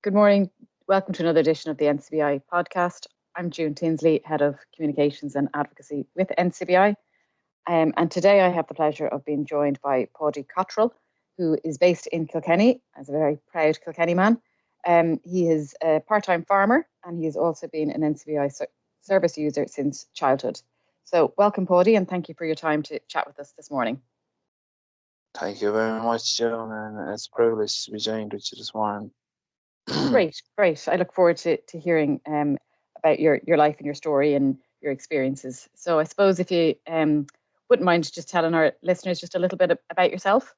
Good morning. Welcome to another edition of the NCBI podcast. I'm June Tinsley, Head of Communications and Advocacy with NCBI. And today I have the pleasure of being joined by Paudie Cotterell, who is based in Kilkenny, as a very proud Kilkenny man. He is a part-time farmer and he has also been an NCBI service user since childhood. So welcome, Paudie, and thank you for your time to chat with us this morning. Thank you very much, Joan, and it's a privilege to be joined with you this morning. Great. I look forward to hearing about your life and your story and your experiences. So I suppose if you wouldn't mind just telling our listeners just a little bit about yourself.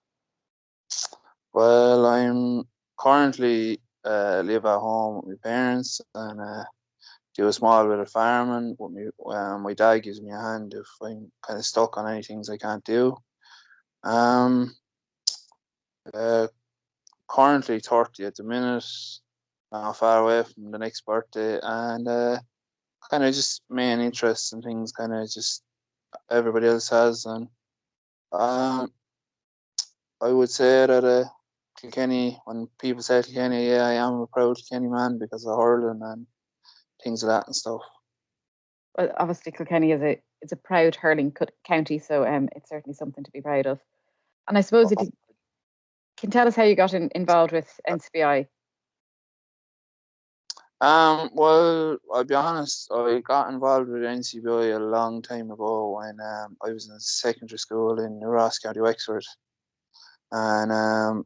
Well, I'm currently live at home with my parents and do a small bit of farming. With me, my dad gives me a hand if I'm kind of stuck on any things I can't do. Currently 30 at the minute, not far away from the next birthday, and kind of just main interests and things kind of just everybody else has. And I would say that Kilkenny, when people say Kilkenny, yeah, I am a proud Kilkenny man because of hurling and things like that and stuff. Well, obviously Kilkenny is a proud hurling county, so it's certainly something to be proud of. And I suppose if you can tell us how you got involved with NCBI. Well, I'll be honest, I got involved with NCBI a long time ago when I was in secondary school in Ross, County Wexford. And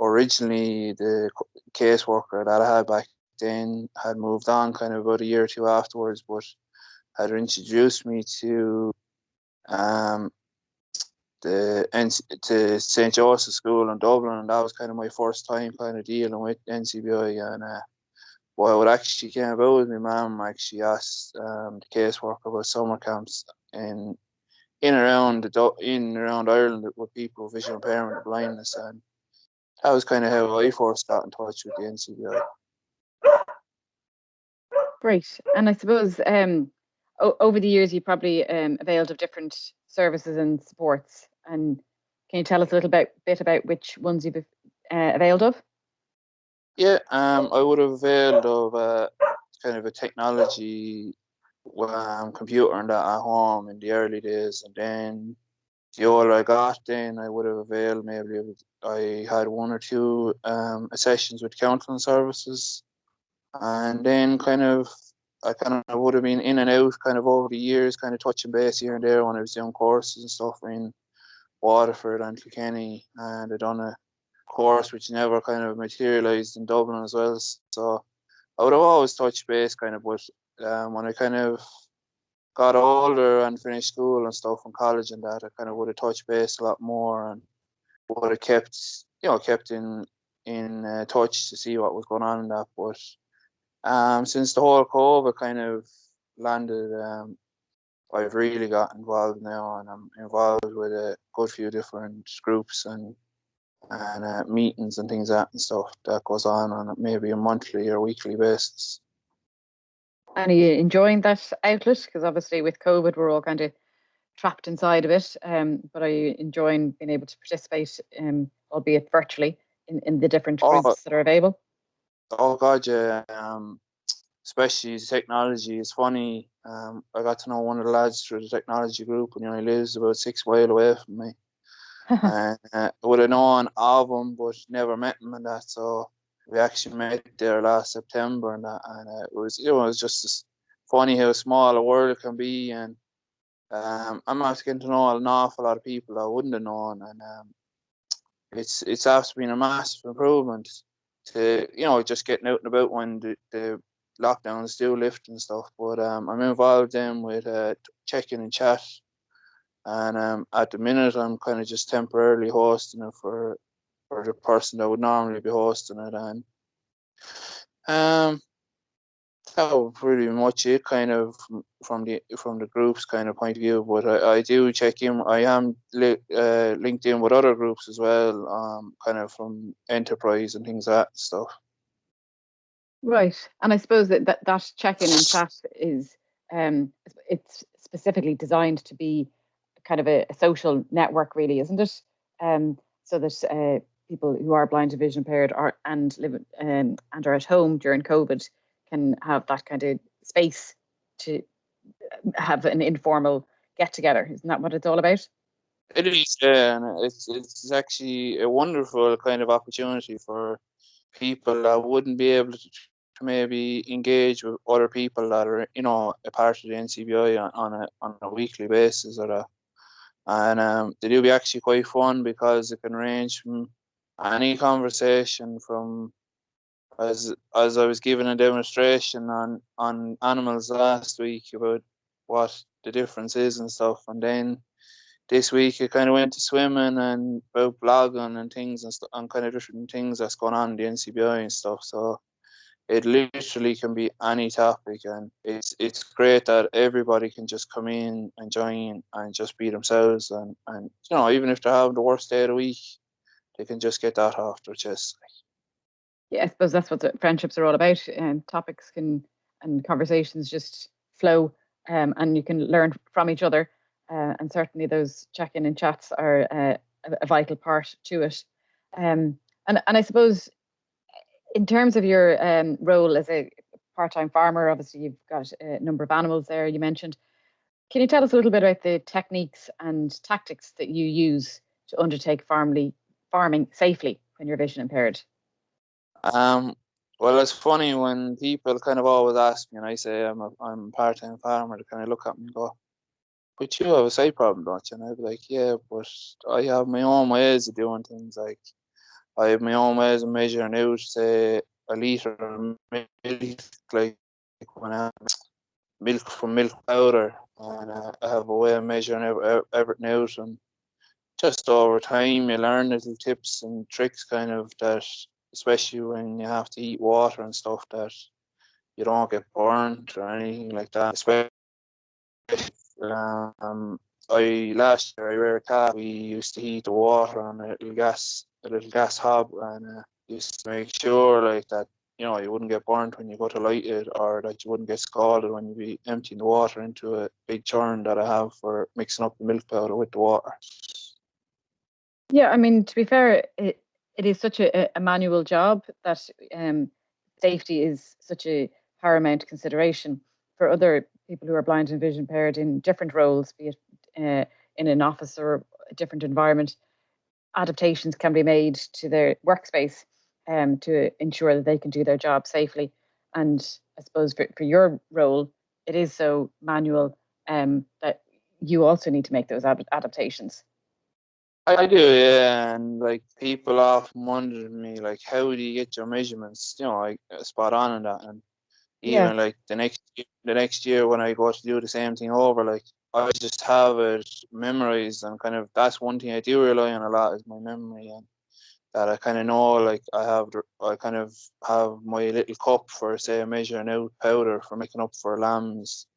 originally the caseworker that I had back then had moved on kind of about a year or two afterwards, but had introduced me to to St. Joseph's School in Dublin, and that was kind of my first time kind of dealing with NCBI. And what actually came about was my mum actually asked the caseworker about summer camps in around Ireland with people with visual impairment and blindness, and that was kind of how I first got in touch with the NCBI. Great. And I suppose over the years you probably availed of different services and supports. And can you tell us a little bit about which ones you've availed of? Yeah, I would have availed of kind of a technology computer and that at home in the early days, and then the older I got, then I would have availed maybe I had one or two sessions with counselling services, and then I kind of would have been in and out kind of over the years, kind of touching base here and there when I was doing courses and stuff in Waterford and Kilkenny, and I done a course which never kind of materialised in Dublin as well. So I would have always touched base kind of, but when I kind of got older and finished school and stuff in college and that, I kind of would have touched base a lot more and would have kept in touch to see what was going on in that. But since the whole COVID kind of landed, I've really got involved now, and I'm involved with a good few different groups and meetings and things like that and stuff that goes on maybe a monthly or weekly basis. And are you enjoying that outlet? Because obviously with COVID we're all kind of trapped inside of it. But are you enjoying being able to participate, albeit virtually, in the different groups that are available? Oh God, yeah. Especially technology. It's funny. I got to know one of the lads through the technology group, and he lives about 6 miles away from me. And I would have known of him, but never met him and that. So we actually met there last September and that, and it was just funny how small a world can be. And I'm after getting to know an awful lot of people I wouldn't have known, and it's after been a massive improvement to just getting out and about when the lockdowns do lift and stuff. But I'm involved then with check-in and chat, and at the minute I'm kind of just temporarily hosting it for the person that would normally be hosting it, and that would pretty much it kind of from the group's kind of point of view. But I do check in. I am linked in with other groups as well, kind of from enterprise and things like that stuff. Right. And I suppose that check-in and chat is it's specifically designed to be kind of a social network, really, isn't it? So that people who are blind and vision impaired and live and are at home during COVID can have that kind of space to have an informal get together. Isn't that what it's all about? It is, yeah, and it's actually a wonderful kind of opportunity for people that wouldn't be able to maybe engage with other people that are, a part of the NCBI on a weekly basis or that. And they do be actually quite fun because it can range from any conversation from as I was giving a demonstration on animals last week about what the difference is and stuff, and then this week it kind of went to swimming and about blogging and things and kind of different things that's going on in the NCBI and stuff. So it literally can be any topic, and it's great that everybody can just come in and join and just be themselves, and even if they're having the worst day of the week, they can just get that off their chest. Yeah, I suppose that's what the friendships are all about. Topics and conversations just flow, and you can learn from each other. And certainly those check-in and chats are a vital part to it. And I suppose in terms of your role as a part-time farmer, obviously you've got a number of animals there you mentioned. Can you tell us a little bit about the techniques and tactics that you use to undertake farming safely when you're vision impaired? Well, it's funny when people kind of always ask me, and I say I'm a part-time farmer. They kind of look at me and go, "But you have a sight problem, don't you?" And I'd be like, "Yeah, but I have my own ways of doing things. Like I have my own ways of measuring out, say, a liter of milk, like when I milk from milk powder, and I have a way of measuring everything out, and just over time you learn little tips and tricks kind of that, especially when you have to eat water and stuff, that you don't get burnt or anything like that. Especially um, I last year I reared a calf. We used to heat the water on a little gas hob, and used to make sure like that you wouldn't get burnt when you go to light it, or that you wouldn't get scalded when you be emptying the water into a big churn that I have for mixing up the milk powder with the water. Yeah, I mean, to be fair, it is such a manual job that safety is such a paramount consideration for other people who are blind and vision impaired in different roles, be it in an office or a different environment. Adaptations can be made to their workspace to ensure that they can do their job safely. And I suppose for your role, it is so manual that you also need to make those adaptations. I do, yeah, and like people often wonder to me, like, how do you get your measurements, like spot on and that, and Yeah. even like the next year when I go to do the same thing over, like I just have it memorized, and kind of that's one thing I do rely on a lot is my memory, and that I kind of know, like I kind of have my little cup for, say, measuring out powder for making up for lambs,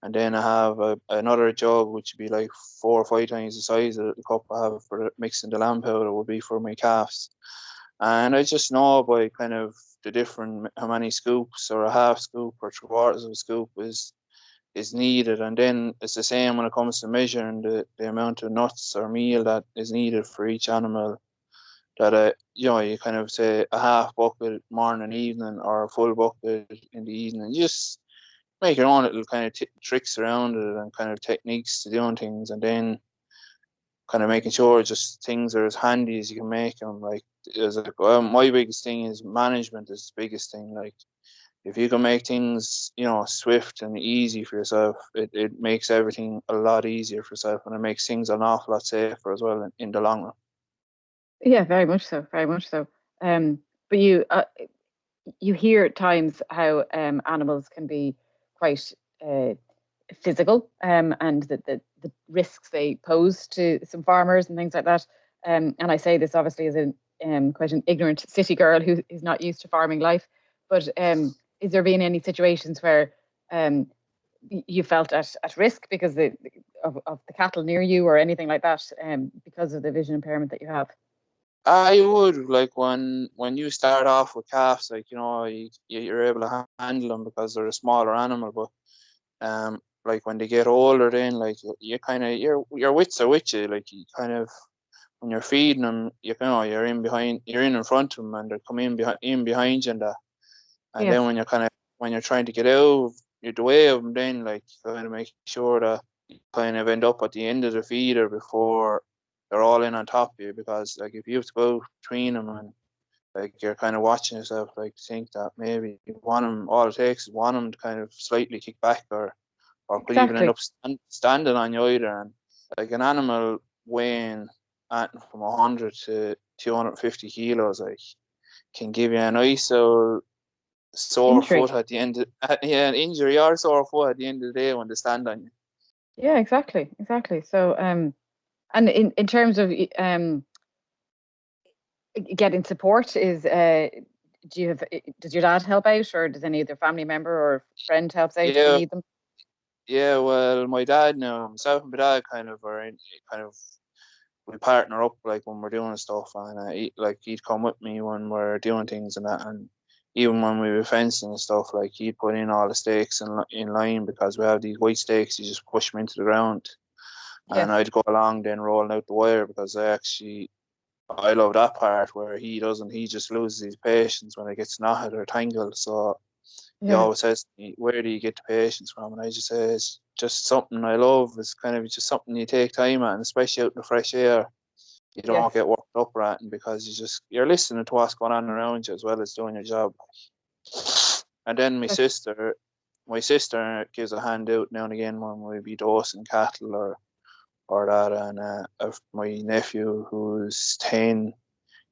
and then I have another jug which would be like 4 or 5 times the size of the cup I have for mixing the lamb powder would be for my calves. And I just know by kind of the different, how many scoops or a half scoop or 3/4 of a scoop is needed. And then it's the same when it comes to measuring the amount of nuts or meal that is needed for each animal. That you kind of say a half bucket morning and evening, or a full bucket in the evening. Just make your own little kind of tricks around it and kind of techniques to doing things, and then kind of making sure just things are as handy as you can make them. Like, my biggest thing is management is the biggest thing. Like, if you can make things, swift and easy for yourself, it makes everything a lot easier for yourself, and it makes things an awful lot safer as well in the long run. Yeah, very much so, very much so. But you hear at times how animals can be quite physical, and the risks they pose to some farmers and things like that. And I say this obviously as quite an ignorant city girl who is not used to farming life. But is there been any situations where um, you felt at risk because of the cattle near you or anything like that, because of the vision impairment that you have? I would, like, when you start off with calves, like, you're able to handle them because they're a smaller animal, but like when they get older, then like you kind of your wits are with you, like you kind of when you're feeding them, you're in front of them, and they're coming in behind you, and Yes, then when you're trying to get out the way of them, then like you kind of make sure that you kind of end up at the end of the feeder before they're all in on top of you, because like if you have to go between them, and like you're kind of watching yourself, like think that maybe all it takes is one of them to kind of slightly kick back, or could even end exactly. up standing on you either. And like an animal weighing from 100 to 250 kilos, like can give you a nice old sore Injury. foot at the end. Yeah, an injury or sore foot at the end of the day when they stand on you. Yeah, exactly, exactly. So, and in terms of getting support, do you have does your dad help out, or does any other family member or friend helps out if you Yeah, need them? yeah. Well, my dad now, myself and my dad kind of kind of we partner up like when we're doing stuff, and he'd come with me when we're doing things and that, and even when we were fencing and stuff, like he'd put in all the stakes in line, because we have these white stakes. You just push them into the ground, and Yes. I'd go along then rolling out the wire, because I love that part where he doesn't. He just loses his patience when it gets knotted or tangled. So he Yeah. always says to me, "Where do you get the patience from?" And I just say, "It's just something I love. It's kind of just something you take time at, and especially out in the fresh air, you don't Yes. get worked up at, and because you're listening to what's going on around you as well as doing your job." And then That's my sister gives a hand out now and again when we be dosing cattle or that, and my nephew who's 10,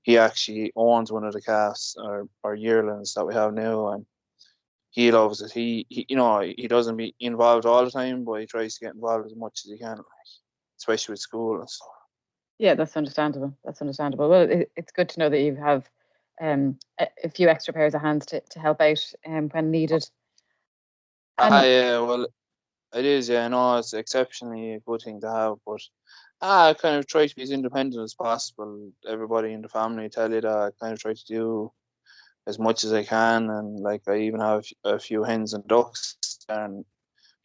he actually owns one of the calves or yearlings that we have now, and he loves it. He doesn't be involved all the time, but he tries to get involved as much as he can, especially with school and stuff. yeah, that's understandable. That's understandable. Well, it's good to know that you have a few extra pairs of hands to help out when needed. And Yeah, well, it is, yeah, no, it's exceptionally a good thing to have, but I kind of try to be as independent as possible. Everybody in the family tell you that I kind of try to do as much as I can, and like I even have a few hens and ducks, and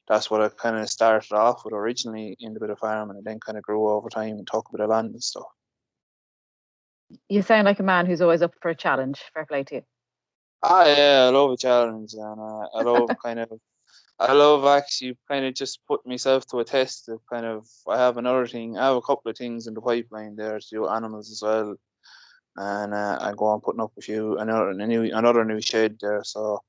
that's what I kind of started off with originally in the bit of farming, and then kind of grew over time and took a bit of land and stuff. you sound like a man who's always up for a challenge. Fair play to you. Yeah, I love a challenge, and I love actually kind of just putting myself to a test of kind of, I have a couple of things in the pipeline there to do animals as well. And I go on putting up another new shed there. So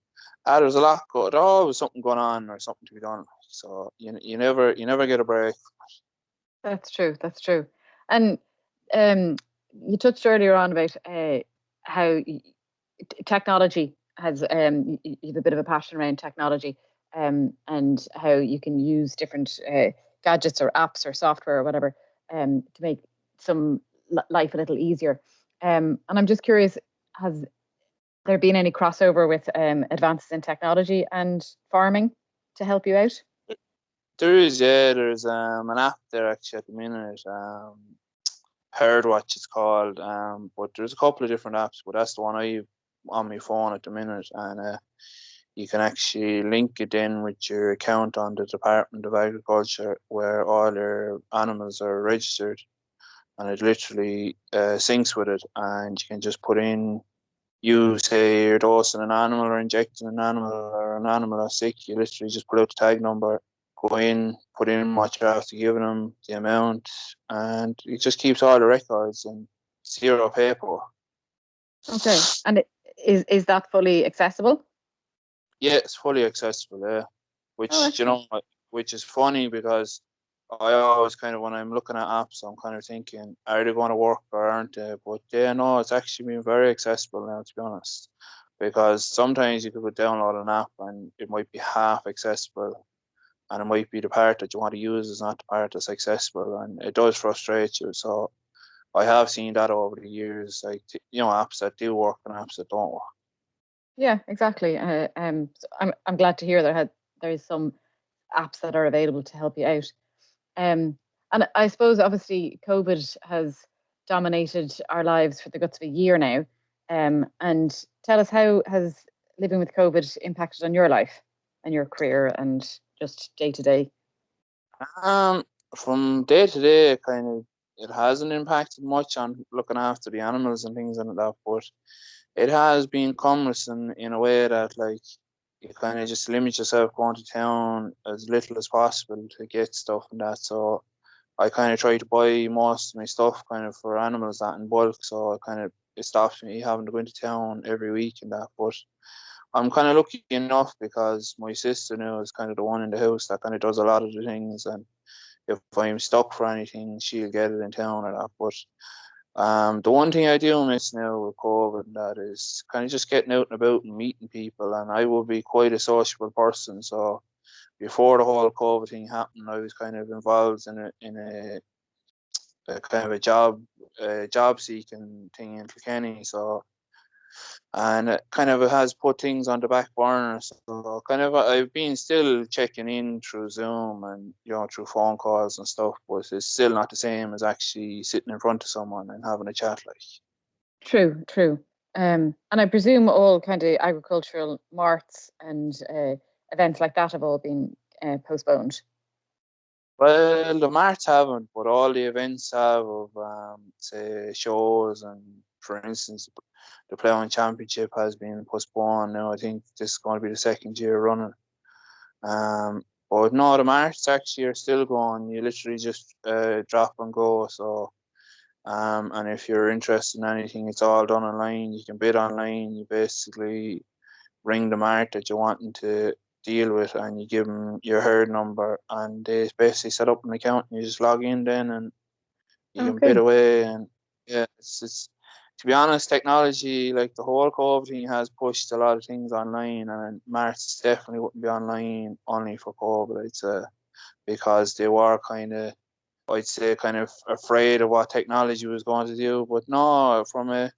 there's there's always something going on or something to be done. So you never get a break. That's true. That's true. And um, you touched earlier on about how technology has you have a bit of a passion around technology and how you can use different gadgets or apps or software or whatever to make some life a little easier. And I'm just curious, has there been any crossover with advances in technology and farming to help you out? There's an app there actually at the minute. Heard Watch it's called. But there's a couple of different apps, but that's the one I on my phone at the minute, and you can actually link it in with your account on the Department of Agriculture, where all your animals are registered, and it literally syncs with it, and you can just put in, you say you're dosing an animal or injecting an animal, or an animal that's sick, you literally just put out the tag number, go in, put in what you're after giving them, the amount, and it just keeps all the records and zero paper. Okay. And is that fully accessible? Yeah, it's fully accessible, yeah. Oh, Which, excellent. which is funny, because I always kind of, when I'm looking at apps, I'm kind of thinking, are they going to work or aren't they? But yeah, no, it's actually been very accessible now, to be honest. Because sometimes you could download an app and it might be half accessible, and it might be the part that you want to use is not the part that's accessible, and it does frustrate you. So I have seen that over the years, like, apps that do work and apps that don't work. Yeah, exactly. So I'm glad to hear there is some apps that are available to help you out. Um, and I suppose obviously COVID has dominated our lives for the guts of a year now. And tell us, how has living with COVID impacted on your life and your career and just day to day? Um, from day to day, kind of, it hasn't impacted much on looking after the animals and things like that, but it has been cumbersome in a way that like you kind of just limit yourself going to town as little as possible to get stuff and that. So I kind of try to buy most of my stuff kind of for animals that in bulk. So it stops me having to go into town every week and that. But I'm kind of lucky enough because my sister now is kind of the one in the house that kind of does a lot of the things, and if I'm stuck for anything, she'll get it in town or that. But the one thing I do miss now with COVID and that is kind of just getting out and about and meeting people. And I will be quite a sociable person. So before the whole COVID thing happened, I was kind of involved in a kind of a job seeking thing in Kilkenny. So and it kind of has put things on the back burner. So kind of I've been still checking in through Zoom and through phone calls and stuff, but it's still not the same as actually sitting in front of someone and having a chat like. True, true. And I presume all kind of agricultural marts and events like that have all been postponed. Well, the marts haven't, but all the events have of say shows, and for instance, the ploughing championship has been postponed now. I think this is going to be the second year running. But no, the marts actually are still going. You literally just drop and go. So, and if you're interested in anything, it's all done online. You can bid online. You basically ring the mart that you're wanting to deal with, and you give them your herd number, and they basically set up an account, and you just log in then, and you can bid Okay. away. And yeah, it's to be honest, technology like the whole COVID thing has pushed a lot of things online, and marts definitely wouldn't be online only for COVID. I'd say because they were I'd say kind of afraid of what technology was going to do. But no, from a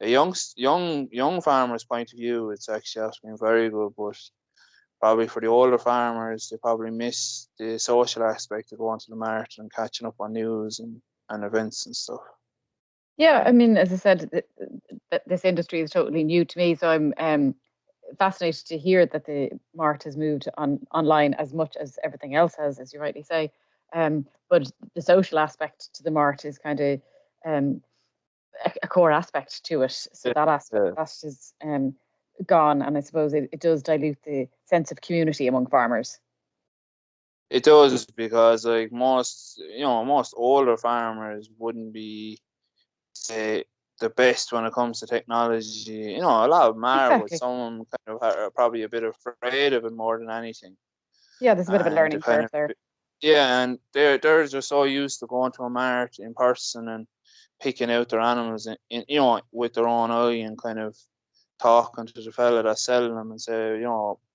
young farmer's point of view, it's actually been very good. But probably for the older farmers, they probably miss the social aspect of going to the mart and catching up on news and events and stuff. Yeah, I mean, as I said, this industry is totally new to me, so I'm fascinated to hear that the mart has moved online as much as everything else has, as you rightly say. But the social aspect to the mart is kind of um, a core aspect to it. So Yeah, that aspect yeah. that is gone, and I suppose it does dilute the sense of community among farmers. It does because like most older farmers wouldn't be say the best when it comes to technology. A lot of them are, but Exactly. some of them kind of are probably a bit afraid of it more than anything. Yeah, there's a bit of a And they learning kind curve of there. yeah, and they're just so used to going to a mart in person and picking out their animals with their own eye and kind of talking to the fella that's selling them and say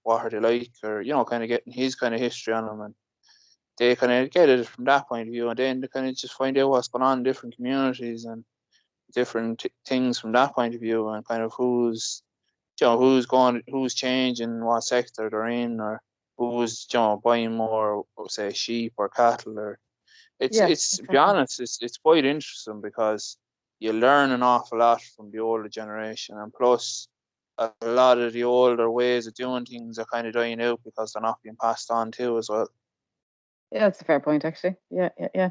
what are they like, or kind of getting his kind of history on them, and they kind of get it from that point of view, and then they kind of just find out what's going on in different communities and different things from that point of view, and kind of who's changing, what sector they're in, or who's buying more, say, sheep or cattle, or Yeah, it's to be exactly. honest, it's quite interesting because you learn an awful lot from the older generation, and plus a lot of the older ways of doing things are kind of dying out because they're not being passed on too as well. Yeah, that's a fair point, actually. Yeah, yeah, yeah.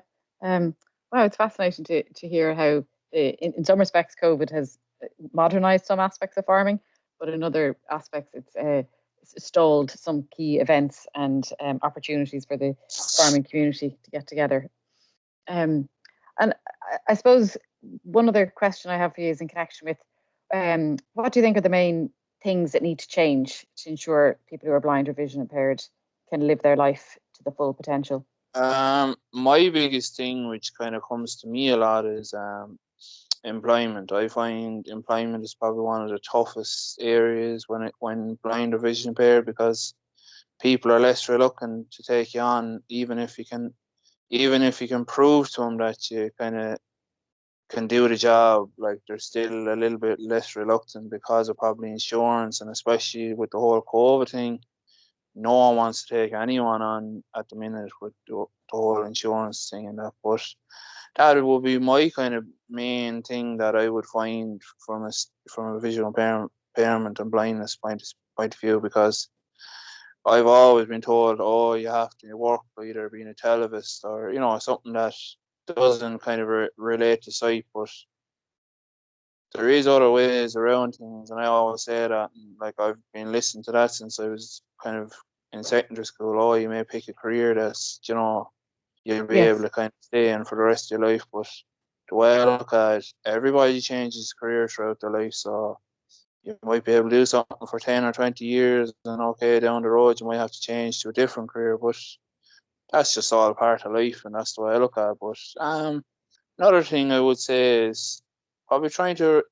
Wow, it's fascinating to hear how, in some respects, COVID has modernized some aspects of farming, but in other aspects, it's stalled some key events and opportunities for the farming community to get together. Um, and I suppose one other question I have for you is in connection with what do you think are the main things that need to change to ensure people who are blind or vision impaired can live their life to the full potential? My biggest thing, which kind of comes to me a lot, is employment. I find employment is probably one of the toughest areas when blind or vision impaired, because people are less reluctant to take you on, even if you can prove to them that you kind of can do the job. Like they're still a little bit less reluctant because of probably insurance, and especially with the whole COVID thing, no one wants to take anyone on at the minute with the whole insurance thing and that. But that would be my kind of main thing that I would find from a visual impairment and blindness point of view, because I've always been told, oh, you have to work either being a televist or something that doesn't kind of relate to sight, but there is other ways around things, and I always say that. And, like, I've been listening to that since I was kind of in secondary school. Oh, you may pick a career that's, you'll be able Yes, to kind of stay in for the rest of your life. But the way I look at it, everybody changes career throughout their life. So you might be able to do something for 10 or 20 years, and okay, down the road, you might have to change to a different career. But that's just all part of life, and that's the way I look at it. But another thing I would say is probably trying to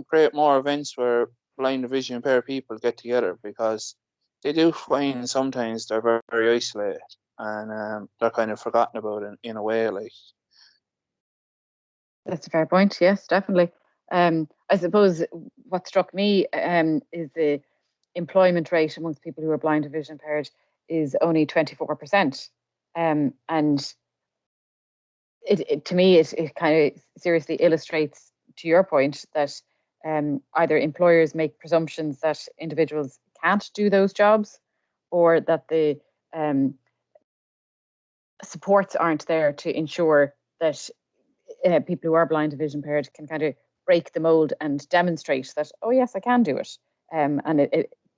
create more events where blind and vision impaired people get together, because they do find sometimes they're very, very isolated, and they're kind of forgotten about in a way. Like, that's a fair point. Yes, definitely. I suppose what struck me is the employment rate amongst people who are blind and vision impaired is only 24%. And to me, it kind of seriously illustrates, to your point, that either employers make presumptions that individuals can't do those jobs, or that the um, supports aren't there to ensure that people who are blind and vision impaired can kind of break the mold and demonstrate that, oh yes, I can do it. And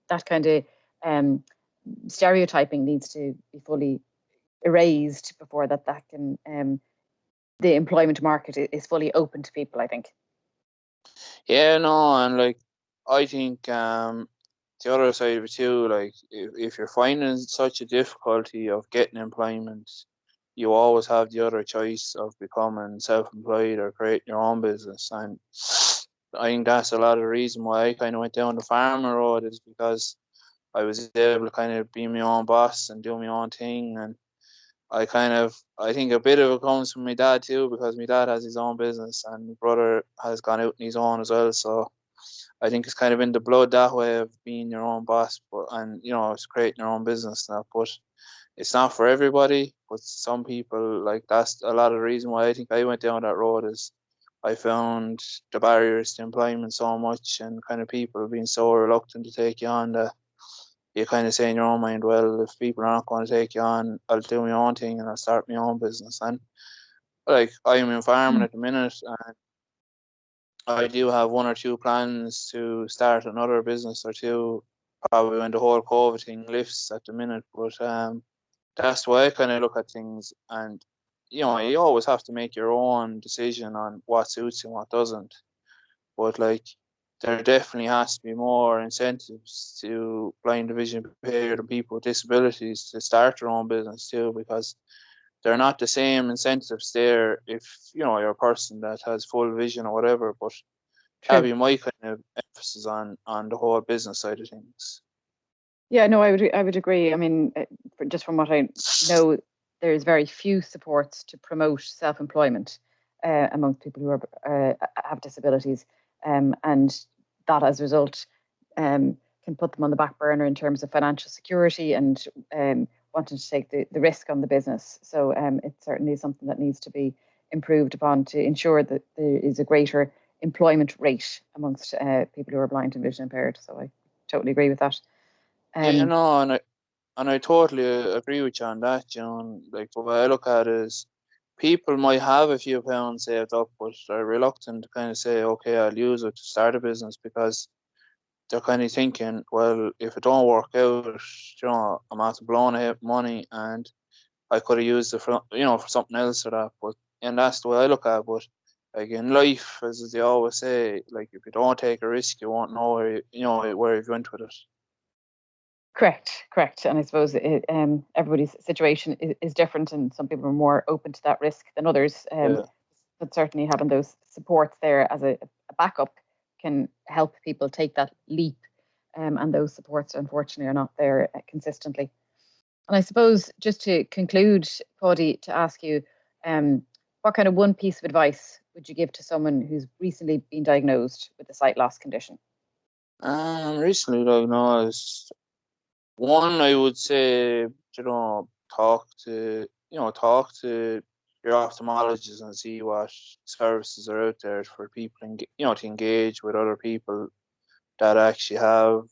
that kind of um, stereotyping needs to be fully erased before that can the employment market is fully open to people, I think. yeah, no, and like, I think the other side of it too, like, if you're finding such a difficulty of getting employment, you always have the other choice of becoming self-employed or creating your own business. And I think that's a lot of the reason why I kind of went down the farmer road, is because I was able to kind of be my own boss and do my own thing. And I think a bit of it comes from my dad too, because my dad has his own business and my brother has gone out on his own as well. So I think it's kind of in the blood that way, of being your own boss, and it's creating your own business now. But it's not for everybody. But some people, like, that's a lot of the reason why I think I went down that road, is I found the barriers to employment so much, and kind of people being so reluctant to take you on, that you kind of say in your own mind, well, if people are not going to take you on, I'll do my own thing and I'll start my own business. And like, I'm in farming Mm. at the minute, and I do have one or two plans to start another business or two, probably when the whole COVID thing lifts at the minute. But that's the way I kind of look at things. And you always have to make your own decision on what suits and what doesn't. But like, there definitely has to be more incentives to blind and vision impaired and people with disabilities to start their own business too, because they're not the same incentives there if you're a person that has full vision or whatever. But that'd True. be my kind of emphasis on the whole business side of things. Yeah, no, I would agree. I mean, just from what I know, there's very few supports to promote self-employment amongst people who have disabilities, and that, as a result, can put them on the back burner in terms of financial security and wanting to take the risk on the business. So it's certainly something that needs to be improved upon to ensure that there is a greater employment rate amongst people who are blind and vision impaired. So I totally agree with that. Yeah, Um, no, and I totally agree with you on that, John. Like, the way I look at it is, people might have a few pounds saved up, but they're reluctant to kind of say, okay, I'll use it to start a business, because they're kind of thinking, well, if it don't work out, I'm after blowing out money, and I could have used it for something else or that. And that's the way I look at it. But like, in life, as they always say, like, if you don't take a risk, you won't know where you went with it. correct. And I suppose everybody's situation is different, and some people are more open to that risk than others. Yeah. But certainly having those supports there as a backup can help people take that leap. And those supports, unfortunately, are not there consistently. And I suppose, just to conclude, Paudie, to ask you, what kind of one piece of advice would you give to someone who's recently been diagnosed with a sight loss condition? Recently diagnosed. One, I would say, talk to your ophthalmologist and see what services are out there for people, and to engage with other people that actually have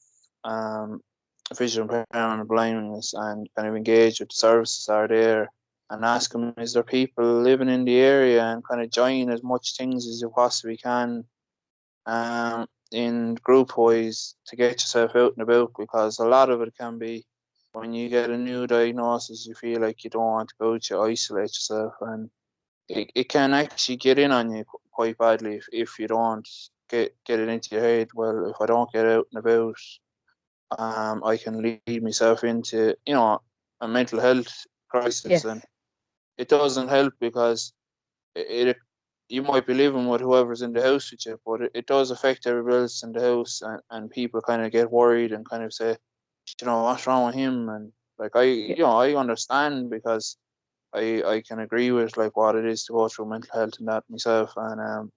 visual impairment and blindness, and kind of engage with the services that are there. and ask them, is there people living in the area, and kind of join as much things as you possibly can in group wise to get yourself out and about, because a lot of it can be when you get a new diagnosis, you feel like you don't want to go out, you isolate yourself, and it can actually get in on you quite badly if you don't get it into your head. Well, if I don't get out and about, I can lead myself into a mental health crisis, and Yes. it doesn't help because it you might be living with whoever's in the house with you, but it does affect everybody else in the house, and people kind of get worried and kind of say, what's wrong with him, and like Yeah. I understand, because I can agree with like what it is to go through mental health and that myself, and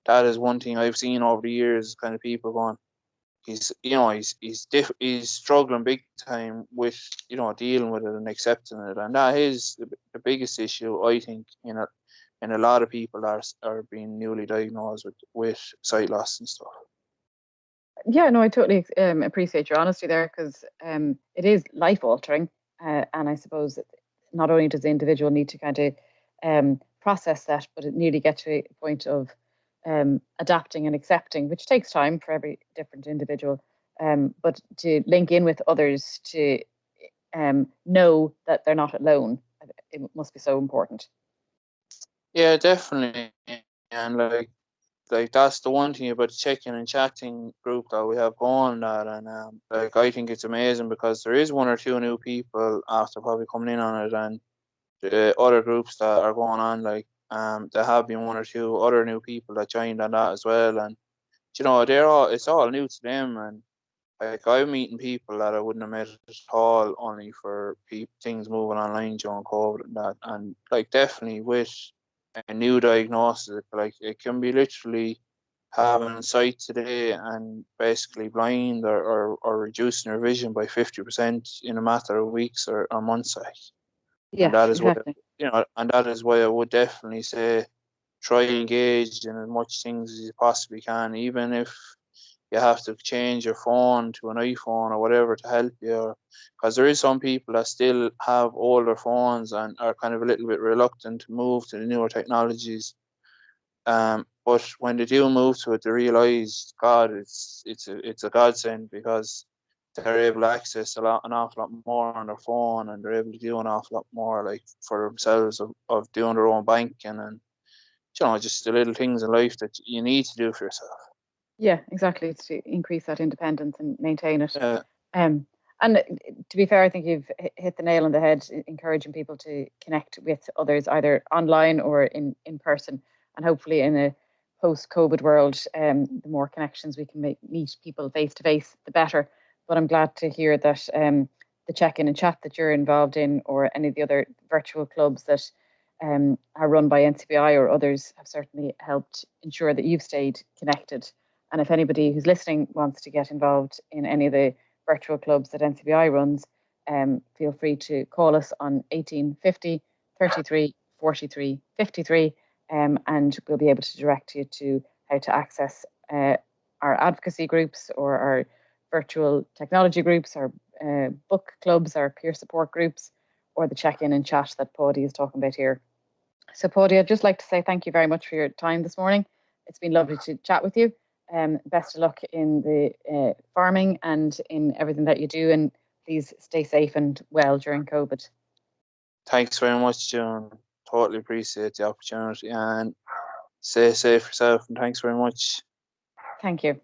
that is one thing I've seen over the years. Kind of people going, he's struggling big time with dealing with it and accepting it, and that is the biggest issue, I think, in a lot of people that are being newly diagnosed with sight loss and stuff. Yeah, no, I totally appreciate your honesty there, because it is life altering. And I suppose that not only does the individual need to kind of process that, but it nearly get to a point of adapting and accepting, which takes time for every different individual. But to link in with others to know that they're not alone, it must be so important. Yeah, definitely. And like that's the one thing about the check-in and chatting group that we have going, that, and like I think it's amazing because there is one or two new people after probably coming in on it, and the other groups that are going on, like there have been one or two other new people that joined on that as well, and it's all new to them, and like I'm meeting people that I wouldn't have met at all, only for things moving online during COVID and that, and like definitely with a new diagnosis, like it can be literally having sight today and basically blind, or reducing your vision by 50% in a matter of weeks or months, like. And Yes, that is why exactly. I would definitely say try engage in as much things as you possibly can, even if you have to change your phone to an iPhone or whatever to help you, because there is some people that still have older phones and are kind of a little bit reluctant to move to the newer technologies. But when they do move to it, they realize, God, it's a godsend, because they're able to access an awful lot more on their phone, and they're able to do an awful lot more, like, for themselves, of doing their own banking, and just the little things in life that you need to do for yourself. Yeah, exactly. To increase that independence and maintain it. Yeah, Um, and to be fair, I think you've hit the nail on the head, encouraging people to connect with others either online or in person. And hopefully, in a post-COVID world, the more connections we can meet people face to face, the better. But I'm glad to hear that the check-in and chat that you're involved in, or any of the other virtual clubs that are run by NCBI or others, have certainly helped ensure that you've stayed connected. And if anybody who's listening wants to get involved in any of the virtual clubs that NCBI runs, feel free to call us on 1850 33 43 53, and we'll be able to direct you to how to access our advocacy groups, or our virtual technology groups, our book clubs, our peer support groups, or the check-in and chat that Paudie is talking about here. So, Paudie, I'd just like to say thank you very much for your time this morning. It's been lovely to chat with you. Best of luck in the farming and in everything that you do, and please stay safe and well during COVID. thanks very much, June. Totally appreciate the opportunity, and stay safe yourself, and thanks very much. Thank you.